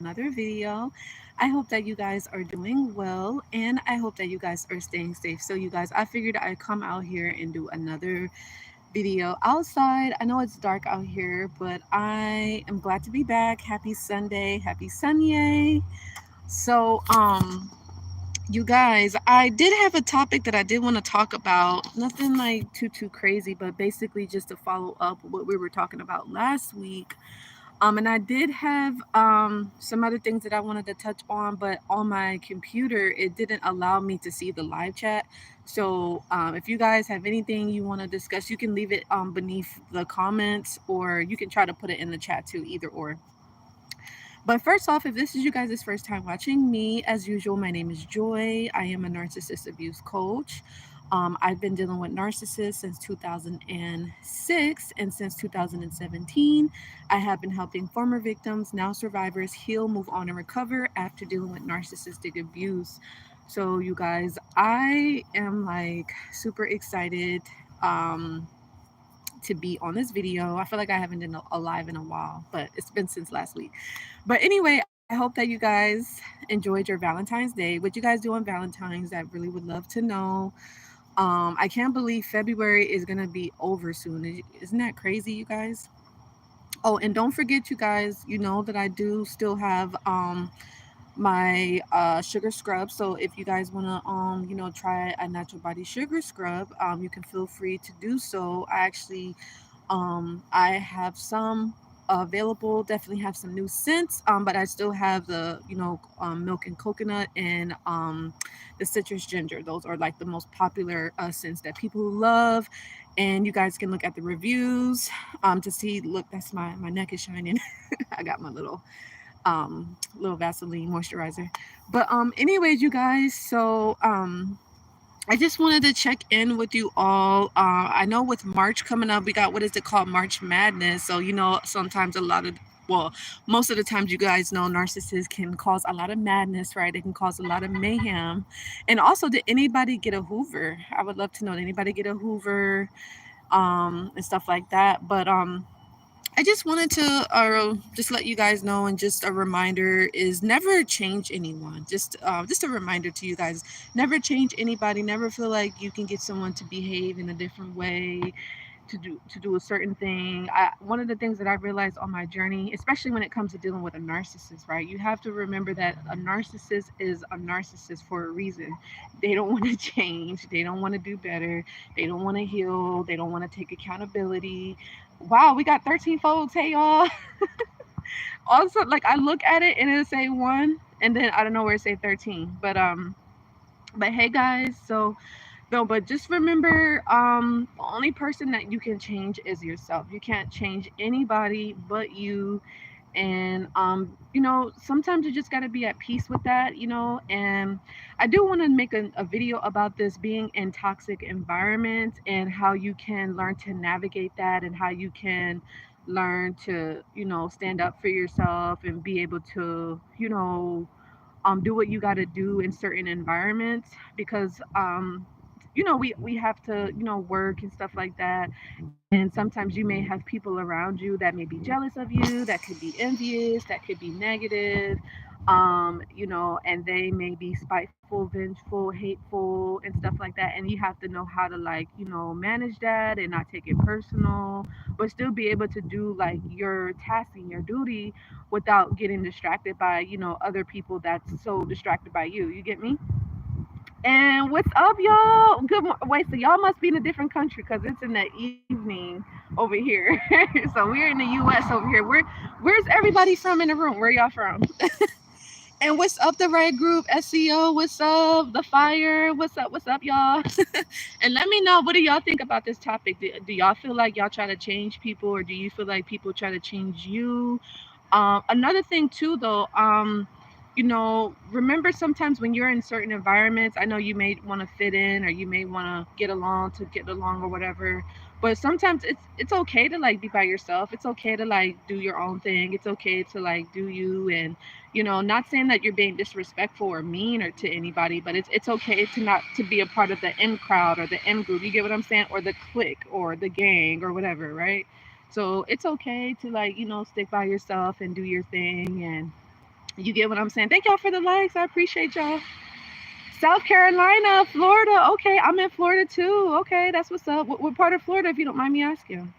another video. I hope that you guys are doing well and I hope that you guys are staying safe. So, you guys, I figured I'd come out here and do another video outside. I know it's dark out here, but I am glad to be back. Happy Sunday. Happy Sunday. So, you guys, I did have a topic that I did want to talk about. Nothing like too crazy, but basically just to follow up what we were talking about last week. And I did have some other things that I wanted to touch on, but on my computer, it didn't allow me to see the live chat. So if you guys have anything you want to discuss, you can leave it beneath the comments, or you can try to put it in the chat too, either or. But first off, if this is you guys' first time watching me, as usual, my name is Joy. I am a narcissist abuse coach. I've been dealing with narcissists since 2006, and since 2017, I have been helping former victims, now survivors, heal, move on, and recover after dealing with narcissistic abuse. So, you guys, I am like super excited. To be on this video. I feel like I haven't been alive in a while, but it's been since last week. But anyway, I hope that you guys enjoyed your Valentine's Day. What you guys do on Valentine's, I really would love to know. I can't believe February is gonna be over soon. Isn't that crazy, you guys? Oh, and don't forget, you guys, you know that I do still have my sugar scrub. So if you guys want to try a natural body sugar scrub, you can feel free to do so. I have some available, definitely have some new scents, but I still have the milk and coconut and the citrus ginger. Those are like the most popular scents that people love, and you guys can look at the reviews to see. Look, that's my neck is shining. I got my little Vaseline moisturizer. But anyways, you guys, so I just wanted to check in with you all. I know with March coming up, we got, what is it called, March Madness. So sometimes most of the times, you guys know narcissists can cause a lot of madness, right? They can cause a lot of mayhem. And also, did anybody get a Hoover? I would love to know. Did anybody get a Hoover and stuff like that? But I just wanted to just let you guys know, and just a reminder is never change anyone. Just a reminder to you guys: never change anybody. Never feel like you can get someone to behave in a different way, to do a certain thing. One of the things that I realized on my journey, especially when it comes to dealing with a narcissist, right? You have to remember that a narcissist is a narcissist for a reason. They don't want to change. They don't want to do better. They don't want to heal. They don't want to take accountability. Wow, we got 13 folds. Hey, y'all. Also, like, I look at it and it'll say one, and then I don't know where it say 13. But hey, guys. So no, but just remember, the only person that you can change is yourself. You can't change anybody but you. And sometimes you just got to be at peace with that. And I do want to make a video about this, being in toxic environments, and how you can learn to navigate that, and how you can learn to stand up for yourself and be able to do what you got to do in certain environments, because we have to work and stuff like that, and sometimes you may have people around you that may be jealous of you, that could be envious, that could be negative, and they may be spiteful, vengeful, hateful, and stuff like that, and you have to know how to, like, manage that and not take it personal, but still be able to do like your task and your duty without getting distracted by other people that's so distracted by you. You get me? And what's up, y'all? Wait, so y'all must be in a different country because it's in the evening over here. So we're in the U.S. over here. Where's everybody from in the room? Where y'all from? And what's up, the Red Group, SEO? What's up, the Fire? What's up? What's up, y'all? And let me know, what do y'all think about this topic? Do y'all feel like y'all try to change people, or do you feel like people try to change you? Another thing too, though, remember, sometimes when you're in certain environments, I know you may want to fit in, or you may want to get along or whatever, but sometimes it's okay to like be by yourself. It's okay to like do your own thing. It's okay to like do you, and not saying that you're being disrespectful or mean or to anybody, but it's okay to not to be a part of the in crowd or the in group. You get what I'm saying? Or the clique or the gang or whatever, right? So it's okay to, like, stick by yourself and do your thing, and You get what I'm saying? Thank y'all for the likes. I appreciate y'all. South Carolina, Florida. Okay, I'm in Florida too. Okay, that's what's up. What part of Florida, if you don't mind me asking?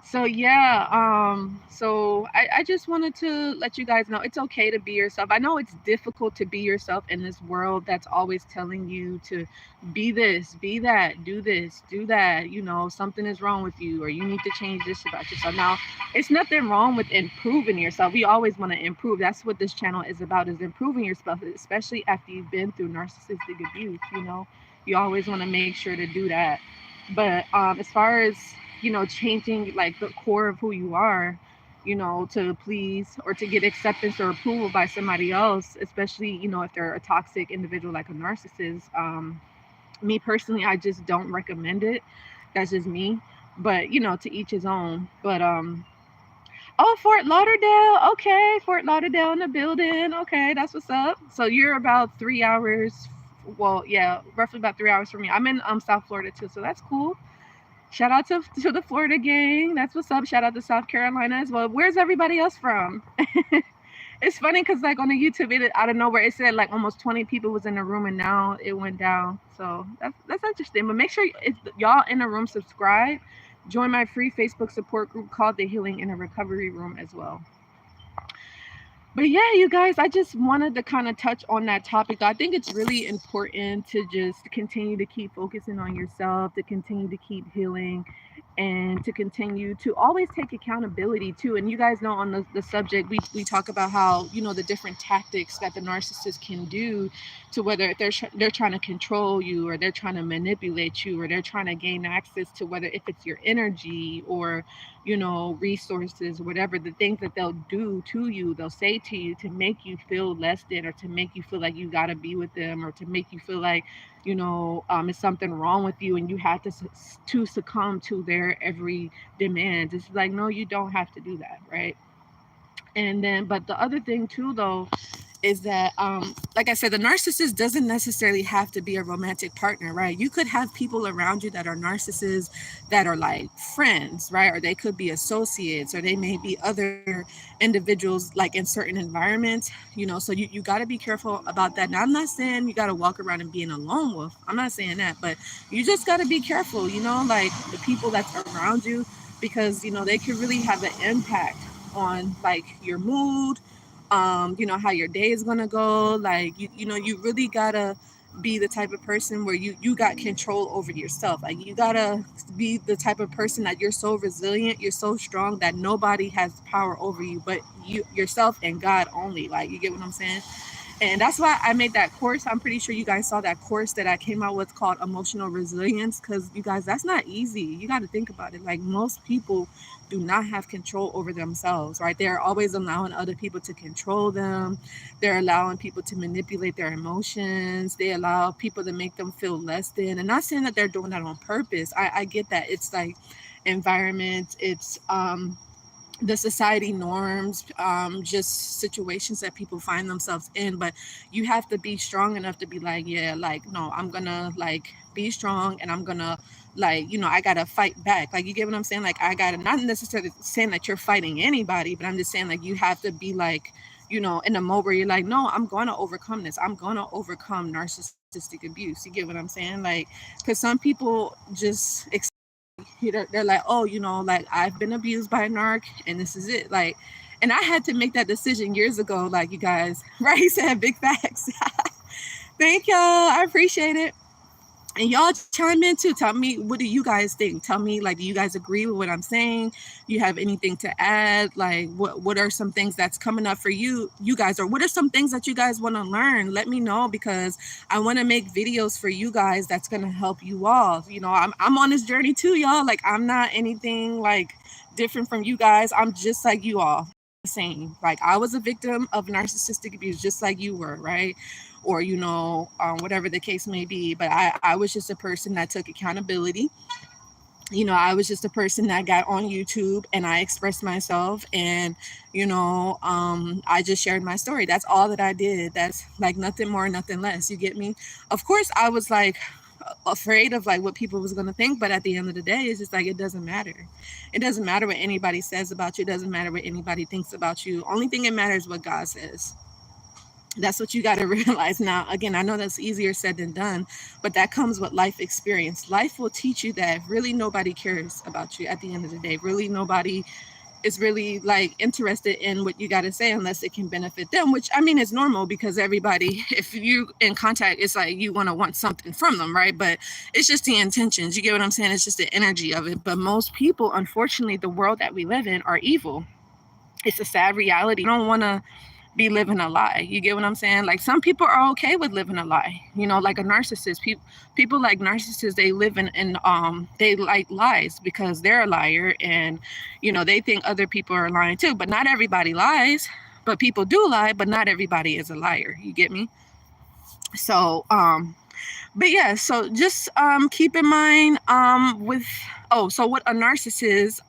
So yeah, I just wanted to let you guys know it's okay to be yourself. I know it's difficult to be yourself in this world that's always telling you to be this, be that, do this, do that. You know, something is wrong with you, or you need to change this about yourself. Now, it's nothing wrong with improving yourself. We always want to improve. That's what this channel is about, is improving yourself, especially after you've been through narcissistic abuse. You know, you always want to make sure to do that. But as far as, you know, changing like the core of who you are, you know, to please or to get acceptance or approval by somebody else, especially, you know, if they're a toxic individual like a narcissist, me personally, I just don't recommend it. That's just me. But, you know, to each his own. But oh, Fort Lauderdale. Okay, Fort Lauderdale in the building. Okay, that's what's up. So you're about 3 hours. Well, yeah, roughly about 3 hours from me. I'm in South Florida too, so that's cool. Shout out to the Florida gang. That's what's up. Shout out to South Carolina as well. Where's everybody else from? It's funny because like on the YouTube, it out of nowhere it said like almost 20 people was in the room, and now it went down. So that's interesting. But make sure if y'all in the room, subscribe. Join my free Facebook support group called the Healing and Recovery Room as well. But yeah, you guys, I just wanted to kind of touch on that topic. I think it's really important to just continue to keep focusing on yourself, to continue to keep healing, and to continue to always take accountability too. And you guys know on the subject, we talk about how, you know, the different tactics that the narcissist can do to whether they're trying to control you, or they're trying to manipulate you, or they're trying to gain access to whether if it's your energy or, you know, resources, whatever, the things that they'll do to you, they'll say to you to make you feel less than, or to make you feel like you got to be with them, or to make you feel like, you know, it's something wrong with you and you have to succumb to their every demand. It's like, no, you don't have to do that, right? And then, but the other thing too, though, is that like I said, the narcissist doesn't necessarily have to be a romantic partner, right? You could have people around you that are narcissists that are like friends, right? Or they could be associates, or they may be other individuals like in certain environments, you know. So you got to be careful about that. Now, I'm not saying you got to walk around and being a lone wolf. I'm not saying that, but you just got to be careful, you know, like the people that's around you, because, you know, they could really have an impact on like your mood, you know, how your day is gonna go. Like you know, you really gotta be the type of person where you got control over yourself. Like you gotta be the type of person that you're so resilient, you're so strong that nobody has power over you but you yourself and God only. Like, you get what I'm saying? And that's why I made that course. I'm pretty sure you guys saw that course that I came out with called Emotional Resilience, because you guys, that's not easy. You got to think about it. Like, most people do not have control over themselves, right? They're always allowing other people to control them. They're allowing people to manipulate their emotions. They allow people to make them feel less than. And not saying that they're doing that on purpose. I get that. It's like environment. It's the society norms, just situations that people find themselves in. But you have to be strong enough to be like, yeah, like, no, I'm gonna like be strong, and I'm gonna, like, you know, I gotta fight back. Like, you get what I'm saying? Like, I gotta, not necessarily saying that you're fighting anybody, but I'm just saying like you have to be like, you know, in a mode where you're like, no, I'm gonna overcome this. I'm gonna overcome narcissistic abuse. You get what I'm saying? Like, because some people just they're like, oh, you know, like, I've been abused by a narc and this is it. Like, and I had to make that decision years ago, like, you guys. Right? He said big facts. Thank y'all. I appreciate it. And y'all chime in too. Tell me, what do you guys think? Tell me, like, do you guys agree with what I'm saying? You have anything to add? Like, what are some things that's coming up for you guys, or what are some things that you guys want to learn? Let me know, because I want to make videos for you guys that's gonna help you all. You know, I'm on this journey too, y'all. Like, I'm not anything like different from you guys. I'm just like you all. Same. Like, I was a victim of narcissistic abuse just like you were, right? Or, you know, whatever the case may be. But I was just a person that took accountability. You know, I was just a person that got on YouTube and I expressed myself, and, you know, I just shared my story. That's all that I did. That's like nothing more, nothing less. You get me? Of course, I was like afraid of like what people was gonna think. But at the end of the day, it's just like it doesn't matter. It doesn't matter what anybody says about you. It doesn't matter what anybody thinks about you. Only thing that matters is what God says. That's what you got to realize. Now, again, I know that's easier said than done, but that comes with life experience. Life will teach you that really nobody cares about you at the end of the day. Really nobody is really like interested in what you got to say unless it can benefit them, which I mean is normal because everybody, if you in contact, it's like you want something from them, right? But it's just the intentions. You get what I'm saying? It's just the energy of it. But most people, unfortunately, the world that we live in are evil. It's a sad reality. I don't want to be living a lie. You get what I'm saying? Like some people are okay with living a lie. You know, like a narcissist. People like narcissists, they live in they like lies because they're a liar, and you know they think other people are lying too. But not everybody lies. But people do lie. But not everybody is a liar. You get me? So but yeah. So just keep in mind with so what a narcissist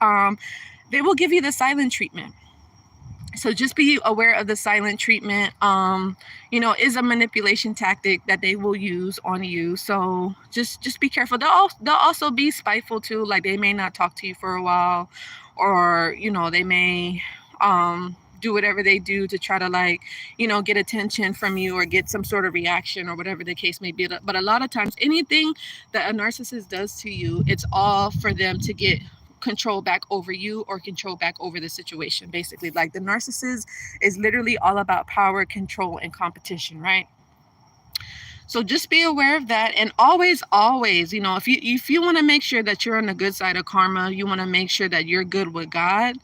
they will give you the silent treatment. So just be aware of the silent treatment. You know, is a manipulation tactic that they will use on you. So just be careful. They'll also be spiteful too. Like they may not talk to you for a while, or you know they may do whatever they do to try to like get attention from you or get some sort of reaction or whatever the case may be. But a lot of times, anything that a narcissist does to you, it's all for them to get control back over you or control back over the situation. Basically, like the narcissist is literally all about power, control, and competition, right? So just be aware of that, and always, if you want to make sure that you're on the good side of karma, you want to make sure that you're good with God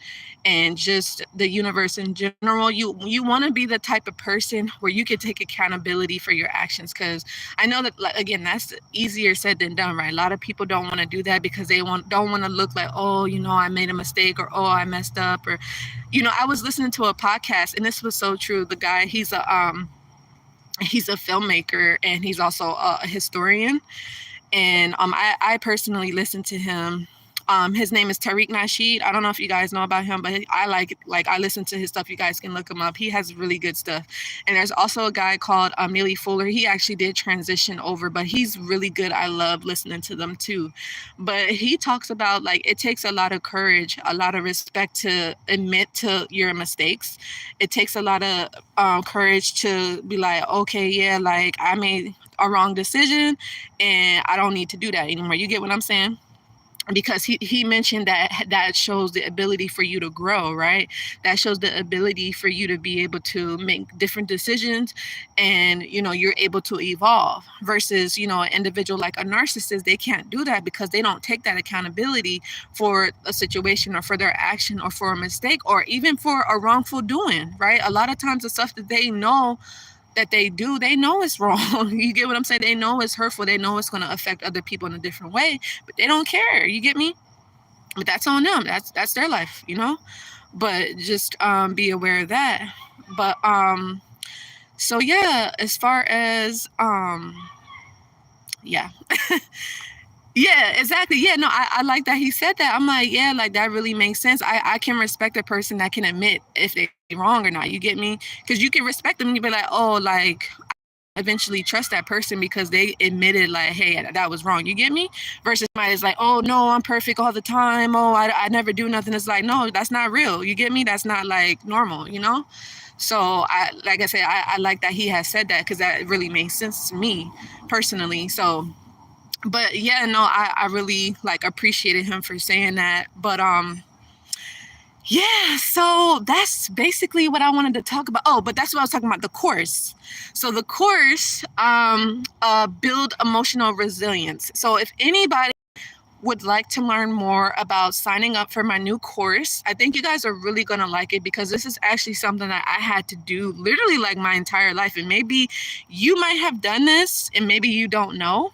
and just the universe in general. You want to be the type of person where you can take accountability for your actions, because I know that, like, again, that's easier said than done, right? A lot of people don't want to do that because they don't want to look like, oh, I made a mistake, or oh, I messed up, or I was listening to a podcast, and this was so true. The guy, he's a filmmaker, and he's also a historian. And I personally listened to him. His name is Tariq Nasheed. I don't know if you guys know about him, but I listen to his stuff. You guys can look him up. He has really good stuff. And there's also a guy called Millie Fuller. He actually did transition over, but he's really good. I love listening to them too. But he talks about, like, it takes a lot of courage, a lot of respect to admit to your mistakes. It takes a lot of courage to be like, okay, yeah, like I made a wrong decision and I don't need to do that anymore. You get what I'm saying? Because he mentioned that shows the ability for you to grow, right? That shows the ability for you to be able to make different decisions, and you're able to evolve, versus an individual like a narcissist. They can't do that because they don't take that accountability for a situation or for their action or for a mistake or even for a wrongful doing, right? A lot of times the stuff that they know that they do, they know it's wrong. You get what I'm saying? They know it's hurtful. They know it's going to affect other people in a different way, but they don't care. You get me? But that's on them. That's their life, But just be aware of that. But so yeah, as far as yeah. Yeah, exactly. Yeah, no, I like that he said that. I'm like, yeah, like that really makes sense. I can respect a person that can admit if they're wrong or not. You get me? Because you can respect them and you be like, oh, like, I eventually trust that person because they admitted, like, hey, that was wrong. You get me? Versus somebody is like, oh, no, I'm perfect all the time. Oh, I never do nothing. It's like, no, that's not real. You get me? That's not like normal, So like I said, I like that he has said that because that really makes sense to me personally. So. But yeah, no, I really appreciated him for saying that. But yeah, so that's basically what I wanted to talk about. Oh, but that's what I was talking about, the course. So the course, build emotional resilience. So if anybody would like to learn more about signing up for my new course, I think you guys are really going to like it, because this is actually something that I had to do literally like my entire life. And maybe you might have done this and maybe you don't know.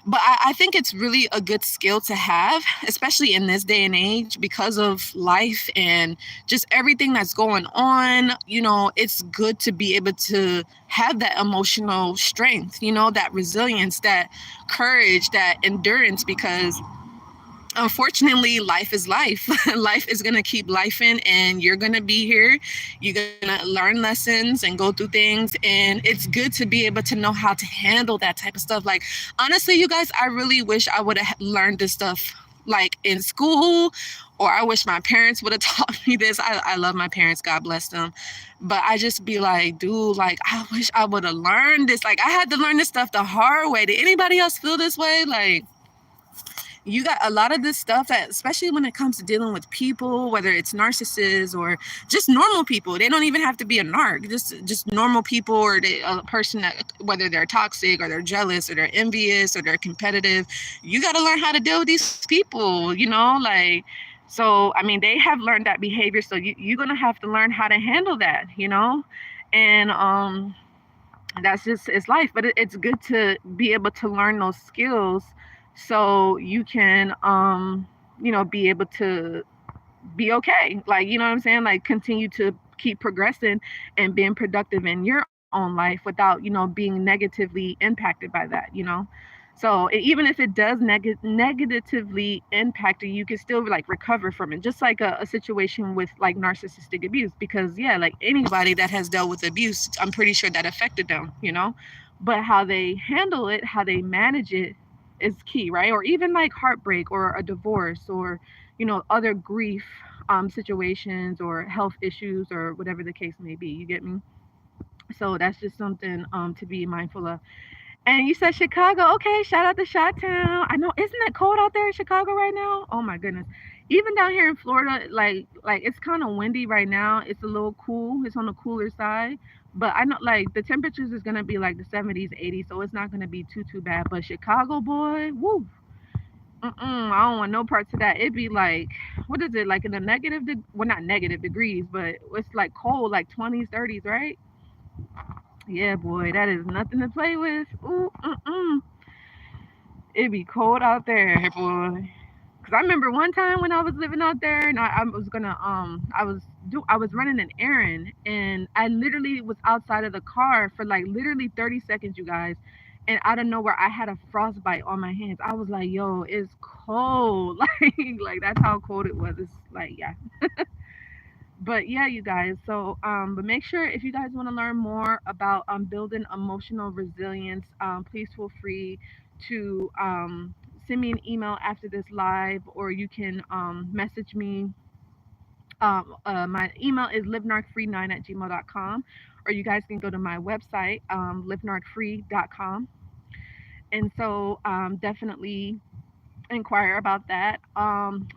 But I think it's really a good skill to have, especially in this day and age, because of life and just everything that's going on. It's good to be able to have that emotional strength, that resilience, that courage, that endurance, because unfortunately, life is life. Life is gonna keep lifing, and you're gonna be here. You're gonna learn lessons and go through things, and it's good to be able to know how to handle that type of stuff. Like, honestly, you guys, I really wish I would have learned this stuff like in school, or I wish my parents would have taught me this. I love my parents, God bless them, but I just be like, dude, like, I wish I would have learned this. Like, I had to learn this stuff the hard way. Did anybody else feel this way? Like, you got a lot of this stuff that, especially when it comes to dealing with people, whether it's narcissists or just normal people, they don't even have to be a narc, just normal people, or a person that, whether they're toxic or they're jealous or they're envious or they're competitive, you got to learn how to deal with these people, you know, like, so I mean, they have learned that behavior, so you're gonna have to learn how to handle that, you know. And that's just, it's life, but it's good to be able to learn those skills so you can you know, be able to be okay, like, you know what I'm saying, like, continue to keep progressing and being productive in your own life without, you know, being negatively impacted by that, you know. So even if it does negatively impact you, you can still like recover from it, just like a situation with like narcissistic abuse, because yeah, like anybody that has dealt with abuse, I'm pretty sure that affected them, you know. But how they handle it, how they manage it is key, right? Or even like heartbreak or a divorce, or, you know, other grief situations or health issues or whatever the case may be. You get me? So that's just something to be mindful of. And you said Chicago. Okay, shout out to Shot Town. I know, isn't it cold out there in Chicago right now? Oh my goodness. Even down here in Florida, like it's kind of windy right now. It's a little cool. It's on the cooler side. But I know like the temperatures is gonna be like the 70s, 80s, so it's not gonna be too bad. But Chicago, boy, woo. I don't want no parts of that. It'd be like, what is it, like in the negative? Well, not negative degrees, but it's like cold, like 20s, 30s, right? Yeah, boy, that is nothing to play with. Ooh, it'd be cold out there, boy. Cause I remember one time when I was living out there, and I was gonna I was running an errand, and I literally was outside of the car for like literally 30 seconds, you guys, and out of nowhere I had a frostbite on my hands. I was like, yo, it's cold, like that's how cold it was. It's like, yeah. But yeah, you guys. So, but make sure if you guys want to learn more about building emotional resilience, please feel free to send me an email after this live, or you can message me. My email is livenarcfree9@gmail.com, or you guys can go to my website, livenarcfree.com. And so, definitely inquire about that.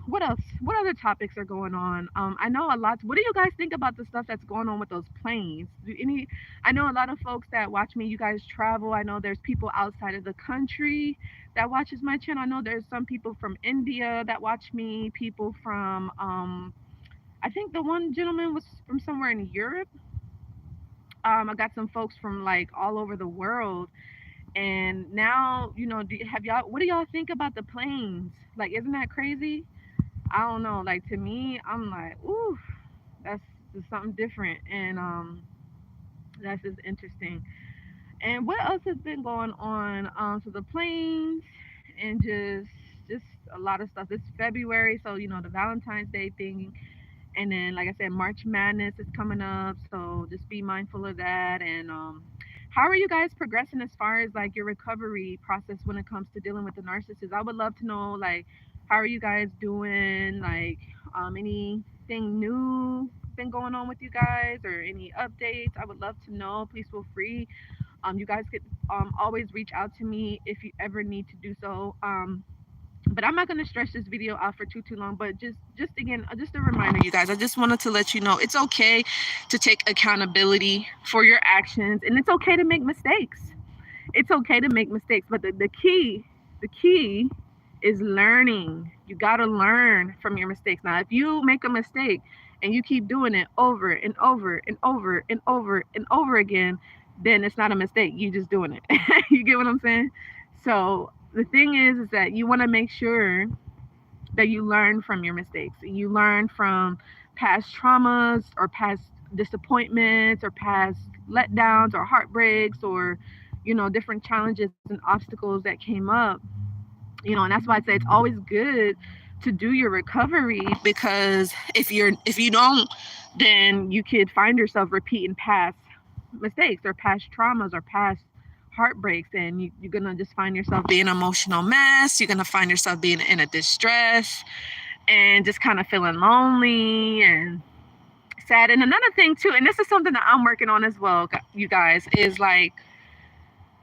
What else? What other topics are going on? I know a lot. What do you guys think about the stuff that's going on with those planes? Do any? I know a lot of folks that watch me. You guys travel. I know there's people outside of the country that watches my channel. I know there's some people from India that watch me. People from I think the one gentleman was from somewhere in Europe. I got some folks from like all over the world. And now, you know, have y'all? What do y'all think about the planes? Like, isn't that crazy? I don't know. Like to me, I'm like, ooh, that's just something different, and that's just interesting. And what else has been going on? So the planes, and just a lot of stuff. It's February, so you know the Valentine's Day thing, and then like I said, March Madness is coming up, so just be mindful of that. And how are you guys progressing as far as like your recovery process when it comes to dealing with the narcissist? I would love to know, like, how are you guys doing? Like, anything new been going on with you guys, or any updates? I would love to know. Please feel free. You guys could always reach out to me if you ever need to do so. But I'm not going to stretch this video out for too long. But just again, just a reminder, you guys. I just wanted to let you know it's okay to take accountability for your actions, and it's okay to make mistakes. It's okay to make mistakes, but the key is learning. You got to learn from your mistakes. Now, if you make a mistake and you keep doing it over and over and over and over and over again, then it's not a mistake. You just doing it. You get what I'm saying? So the thing is that you want to make sure that you learn from your mistakes. You learn from past traumas or past disappointments or past letdowns or heartbreaks, or you know, different challenges and obstacles that came up. You know, and that's why I say it's always good to do your recovery, because if you don't, then you could find yourself repeating past mistakes or past traumas or past heartbreaks, and you're gonna just find yourself being an emotional mess. You're gonna find yourself being in a distress and just kind of feeling lonely and sad. And another thing too, and this is something that I'm working on as well, you guys, is like,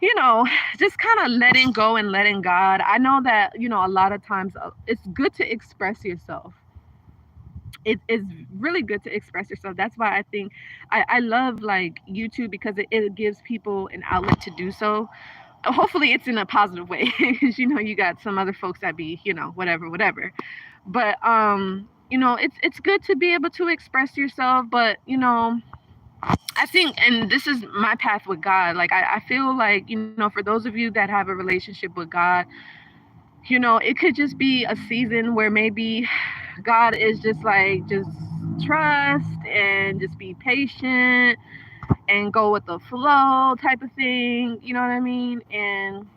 you know, just kind of letting go and letting God. I know that, you know, a lot of times it's good to express yourself. It is really good to express yourself. That's why I think I love like YouTube, because it gives people an outlet to do so. Hopefully it's in a positive way, because you know, you got some other folks that be, you know, whatever. But you know, it's good to be able to express yourself. But you know, I think, and this is my path with God, like I feel like, you know, for those of you that have a relationship with God, you know, it could just be a season where maybe God is just like, just trust and just be patient and go with the flow type of thing, you know what I mean? And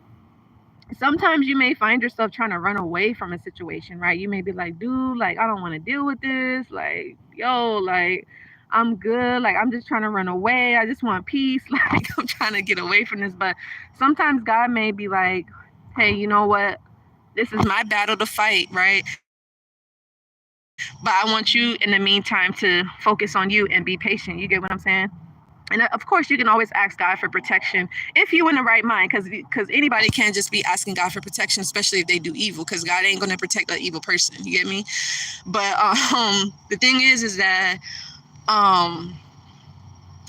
sometimes you may find yourself trying to run away from a situation, right? You may be like, dude, like, I don't want to deal with this. Like, yo, like, I'm good. Like, I'm just trying to run away. I just want peace. Like, I'm trying to get away from this. But sometimes God may be like, hey, you know what? This is my battle to fight, right? But I want you in the meantime to focus on you and be patient. You get what I'm saying? And of course, you can always ask God for protection if you're in the right mind, because anybody can't just be asking God for protection, especially if they do evil, because God ain't going to protect an evil person. You get me? But the thing is that um,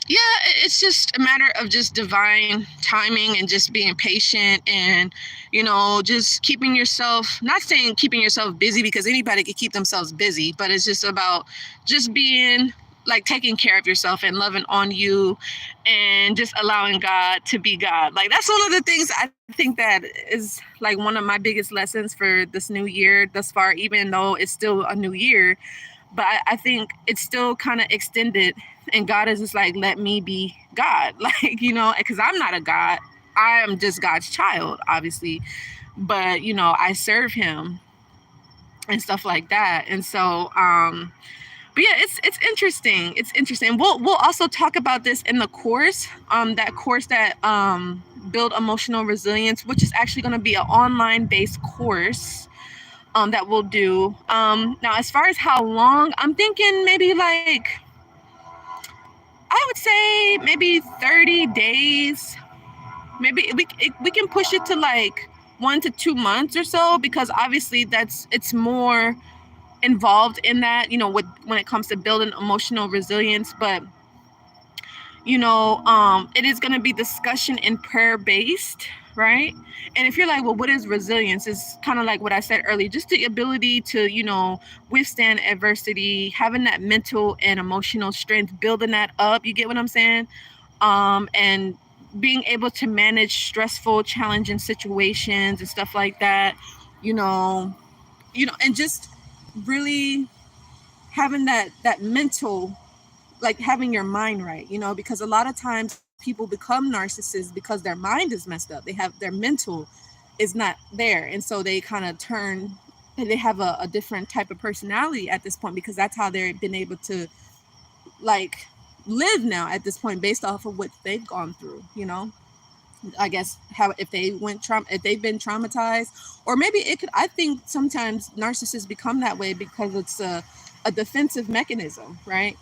yeah, it's just a matter of just divine timing and just being patient, and you know, just keeping yourself, not saying keeping yourself busy, because anybody can keep themselves busy, but it's just about just being like taking care of yourself and loving on you, and just allowing God to be God. Like, that's one of the things I think that is like one of my biggest lessons for this new year thus far, even though it's still a new year. But I think it's still kind of extended, and God is just like, let me be God. Like, you know, because I'm not a God. I am just God's child, obviously. But, you know, I serve him and stuff like that. And so, but yeah, it's interesting. It's interesting. We'll also talk about this in the course, that course that build emotional resilience, which is actually going to be an online based course that we'll do. Now, as far as how long, I'm thinking maybe like, I would say maybe 30 days. Maybe we can push it to like 1 to 2 months or so, because obviously it's more involved in that, you know, with when it comes to building emotional resilience. But you know, it is going to be discussion and prayer based, right? And if you're like, well, what is resilience? It's kind of like what I said earlier, just the ability to, you know, withstand adversity, having that mental and emotional strength, building that up. You get what I'm saying? And being able to manage stressful, challenging situations and stuff like that. You know, and just really having that mental, like having your mind right, you know, because a lot of times people become narcissists because their mind is messed up. They have their mental is not there. And so they kind of turn, and they have a different type of personality at this point, because that's how they've been able to like live now at this point, based off of what they've gone through, you know. I guess how, if they if they've been traumatized, or maybe it could, I think sometimes narcissists become that way because it's a defensive mechanism, right?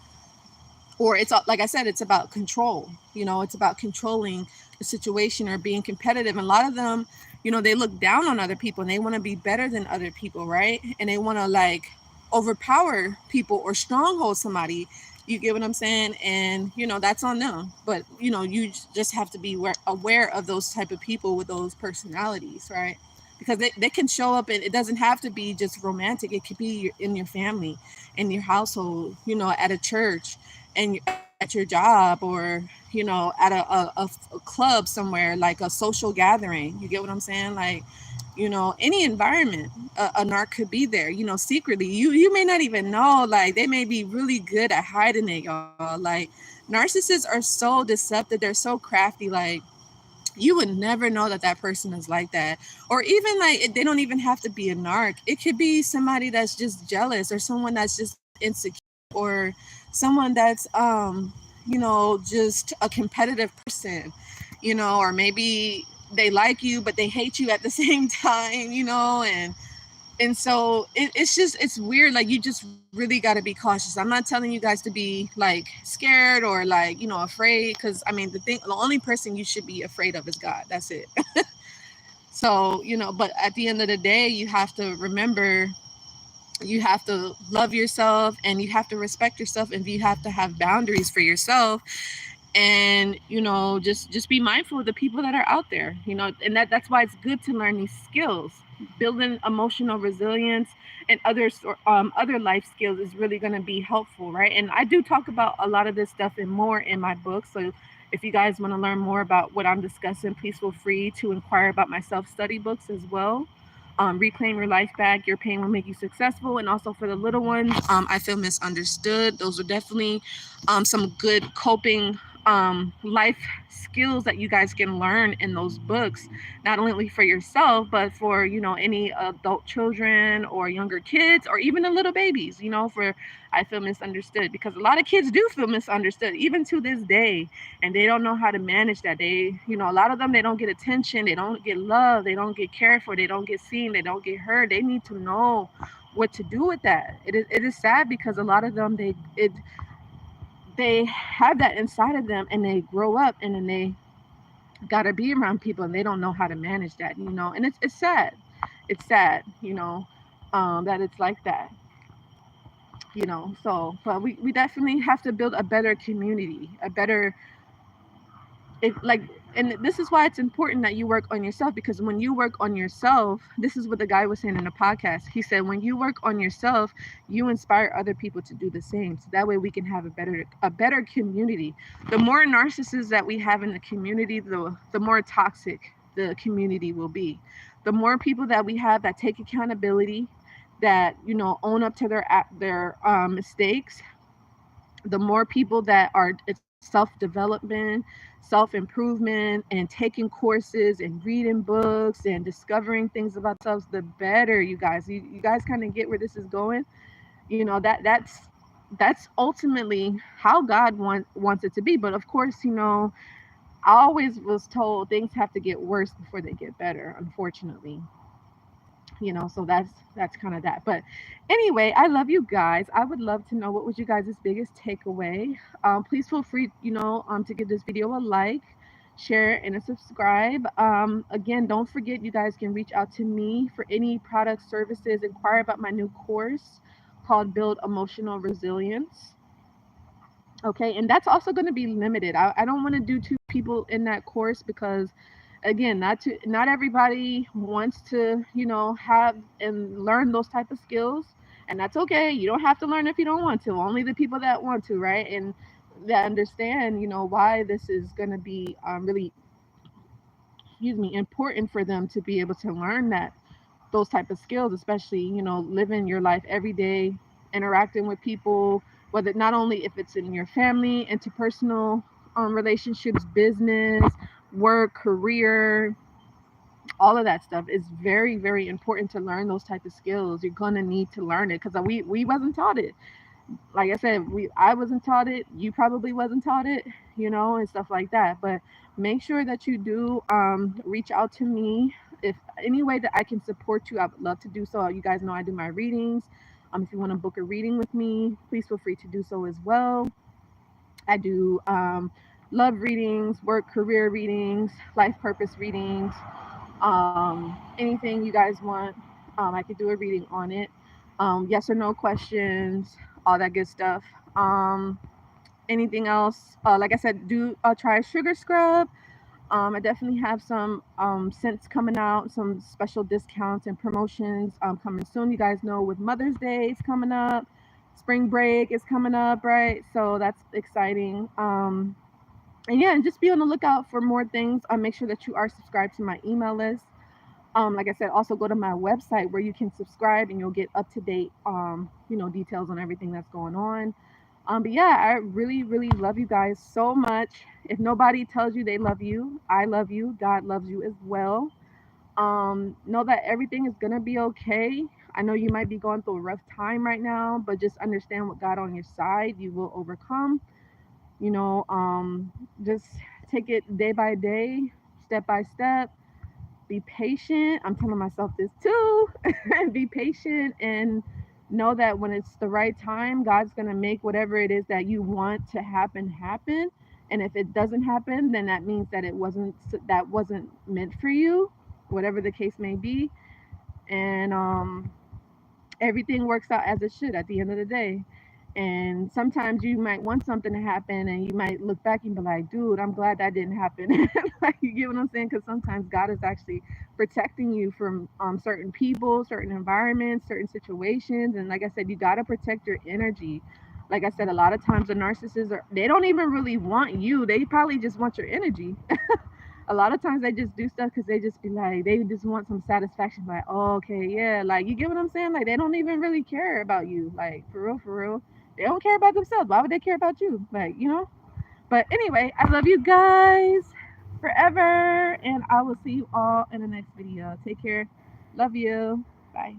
Or it's like I said, it's about control. You know, it's about controlling the situation or being competitive. And a lot of them, you know, they look down on other people and they want to be better than other people, right? And they want to like overpower people or stronghold somebody. You get what I'm saying? And you know, that's on them. But you know, you just have to be aware of those type of people with those personalities, right? Because they can show up, and it doesn't have to be just romantic. It could be in your family, in your household, you know, at a church, and at your job, or you know, at a club somewhere, like a social gathering. You get what I'm saying? Like, you know, any environment, a narc could be there, you know, secretly. You may not even know. Like, they may be really good at hiding it, y'all. Like, narcissists are so deceptive. They're so crafty. Like, you would never know that that person is like that. Or even like they don't even have to be a narc. It could be somebody that's just jealous, or someone that's just insecure, or someone that's just a competitive person, or maybe they like you but they hate you at the same time, and so it's weird. Like, you just really got to be cautious. I'm not telling you guys to be like scared or like afraid, because I mean the only person you should be afraid of is God. That's it. So but at the end of the day, you have to remember, you have to love yourself, and you have to respect yourself, and you have to have boundaries for yourself. And just be mindful of the people that are out there, and that's why it's good to learn these skills. Building emotional resilience and other life skills is really going to be helpful, right? And I do talk about a lot of this stuff and more in my book. So if you guys want to learn more about what I'm discussing, please feel free to inquire about my self-study books as well. Reclaim Your Life Back, Your Pain Will Make You Successful. And also for the little ones, I Feel Misunderstood. Those are definitely some good coping life skills that you guys can learn in those books, not only for yourself, but for any adult children or younger kids, or even the little babies, for I Feel Misunderstood, because a lot of kids do feel misunderstood even to this day, and they don't know how to manage that. They a lot of them, they don't get attention, they don't get love, they don't get cared for, they don't get seen, they don't get heard. They need to know what to do with that. It is sad, because a lot of them, they have that inside of them, and they grow up, and then they gotta be around people, and they don't know how to manage that, and it's sad. It's sad, that it's like that, so but we definitely have to build a better community, a better, it like and this is why it's important that you work on yourself, because when you work on yourself, this is what the guy was saying in the podcast. He said when you work on yourself, you inspire other people to do the same, so that way we can have a better community. The more narcissists that we have in the community, the more toxic the community will be. The more people that we have that take accountability, that own up to their mistakes, the more people that are self-development, self-improvement, and taking courses and reading books and discovering things about themselves, the better. You guys kind of get where this is going. That's ultimately how God wants it to be. But of course, I always was told things have to get worse before they get better, unfortunately. So that's kind of that. But anyway, I love you guys. I would love to know, what was you guys' biggest takeaway. Please feel free to give this video a like, share, and a subscribe. Again, don't forget, you guys can reach out to me for any product, services, inquire about my new course called Build Emotional Resilience. Okay, and that's also going to be limited. I don't want to do two people in that course, because again, not everybody wants to have and learn those type of skills, and that's okay. You don't have to learn if you don't want to. Only the people that want to, right? And that understand why this is going to be really, important for them to be able to learn those type of skills, especially living your life every day, interacting with people, whether not only if it's in your family, interpersonal relationships, business, work, career, all of that stuff is very, very important to learn those type of skills. You're gonna need to learn it, because we wasn't taught it. Like I said, I wasn't taught it. You probably wasn't taught it, and stuff like that. But make sure that you do reach out to me if any way that I can support you. I would love to do so. You guys know I do my readings. If you want to book a reading with me, please feel free to do so as well. I do love readings, work, career readings, life purpose readings, anything you guys want. I could do a reading on it. Yes or no questions, all that good stuff. Anything else? Like I said, do try a sugar scrub. I definitely have some scents coming out, some special discounts and promotions coming soon. You guys know, with Mother's Day is coming up, spring break is coming up, right? So that's exciting. And yeah, and just be on the lookout for more things. Make sure that you are subscribed to my email list. Like I said, also go to my website where you can subscribe, and you'll get up to date, details on everything that's going on. But yeah, I really, really love you guys so much. If nobody tells you they love you, I love you. God loves you as well. Know that everything is gonna be okay. I know you might be going through a rough time right now, but just understand with God on your side, you will overcome. You know, just take it day by day, step by step. Be patient. I'm telling myself this too. Be patient and know that when it's the right time, God's gonna make whatever it is that you want to happen. And if it doesn't happen, then that means that it wasn't meant for you, whatever the case may be. And everything works out as it should at the end of the day. And sometimes you might want something to happen and you might look back and be like, dude, I'm glad that didn't happen. Like, you get what I'm saying? Because sometimes God is actually protecting you from certain people, certain environments, certain situations. And like I said, you got to protect your energy. Like I said, a lot of times the narcissists they don't even really want you. They probably just want your energy. A lot of times they just do stuff because they just be like, they just want some satisfaction. Like, oh, okay, yeah, like, you get what I'm saying? Like, they don't even really care about you. Like, for real, for real. They don't care about themselves. Why would they care about you? Like, you know? But anyway, I love you guys forever. And I will see you all in the next video. Take care. Love you. Bye.